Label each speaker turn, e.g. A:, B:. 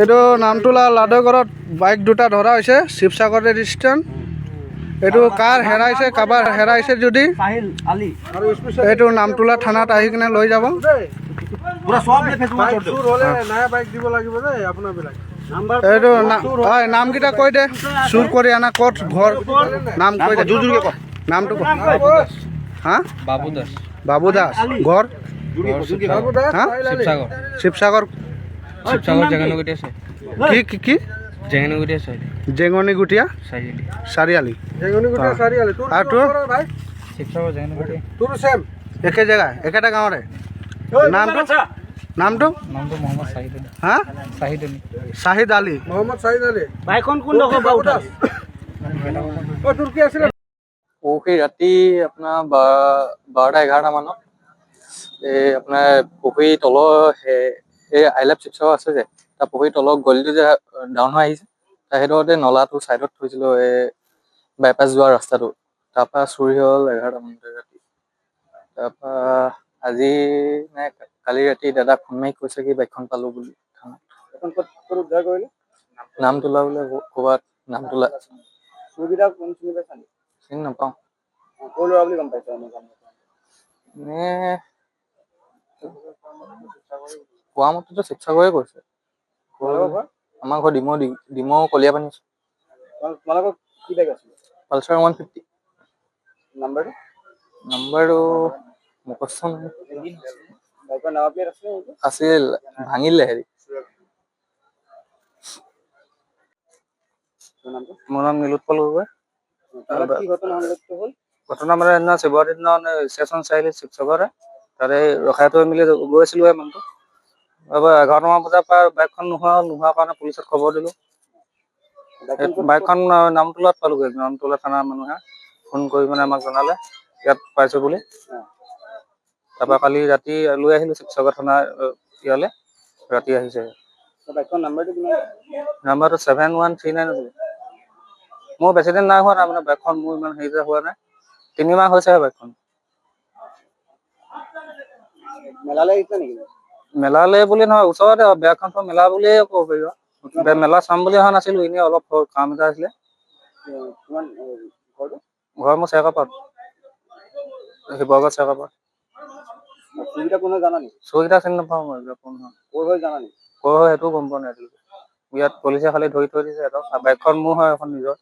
A: এইটো নামটোলা লাডগড়ত বাইক দুটা ধৰা হৈছে শিৱসাগৰ ৰেজিষ্ট্ৰেশ্যন। এইটো কাৰ হেৰাইছে, কাৰোবাৰ হেৰাইছে যদি এইটো নামটোলা থানাত আহি কিনে লৈ যাব। এইটো নামকেইটা কৈ দে, চুৰ কৰি আনা ক'ত ঘৰ, নাম কৈ দে, নামটো হা? বাবু দাস। বাবু দাস, ঘৰ শিৱসাগৰ। কি জেঙনিগুটীয়া চাৰিআলি। একে জেগা, একেটা গাঁৱৰে। নামটো হা? শাহিদ আলী।
B: পৰহি ৰাতি আপোনাৰ 12:11 মানত এই আপোনাৰ পুখুৰী তলৰ এই আই লাভ শিৱসাগৰ আছে যে, তাৰ পুখুৰী তলৰ গলিটো যে ডাউন হৈ আহিছে, তাৰ সেইডোখৰতে নলাটো চাইডত থৈছিলো, এই বাইপাছ যোৱা ৰাস্তাটো। তাৰপৰা চুৰি হ'ল 11টা মানতে ৰাতি। তাৰপৰা আজি নে কালি ৰাতি দাদাক ফোন মাৰি কৈছে কি বাইকখন পালো বুলি। নামটোলা বোলে ক'ৰবাত নামটোলা। চিনি নাপাওঁ। কোৱা মতেতো শিৱসাগৰে কৈছে। আমাৰ ঘৰ ডিমৌ কলীয়াপানী। পালচাৰ 150। নাম্বাৰটো মুখস্থ আছিল, ভাঙিলে হেৰি। মোৰ নাম নীলোৎপল গগৈ। ঘটনা মানে সেইদিনা শিৱৰাত্ৰিৰ দিনা ষ্টেচন চাৰিআলি শিৱসাগৰতে তাতে ৰখাই থৈ মেলি গৈ আছিলো মানুহটো। 11টামান বজাৰ পৰা বাইকখন নোহোৱাৰ কাৰণে পুলিচত খবৰ দিলো। বাইকখন নামটোলাত পালোগৈ। নামটোলা থানাৰ মানুহে ফোন কৰি মানে আমাক জনালে ইয়াত পাইছো বুলি। তাৰপৰা কালি ৰাতি লৈ আহিলো শিৱসাগৰ থানা ইয়ালে, ৰাতি আহিছে। নাম্বাৰটো 7139 আছিলে। মোৰ বেছি দিন নাই হোৱা, তাৰমানে বাইকখন মোৰ ইমান হেৰি হোৱা নাই, 3 মাহ হৈছেহে বাইকখন। মেলালে বুলি নহয়, ওচৰতে বেয়াখন মেলা বুলিয়ে ক'ব পাৰিব। মেলা চাম বুলি অহা নাছিলো, এনেই অলপ কাম এটা আছিলে। ঘৰ মোৰ চেকাপাত, শিৱসাগৰ চেকাপাত। চুৰকেইটা চিনি নাপাওঁ মই, ক'ৰ হয় সেইটোও গম পোৱা নাই। ইয়াত পুলিচে খালি ধৰি থৈ দিছে সিহঁতক। বাইকখন মোৰ হয়, এখন নিজৰ।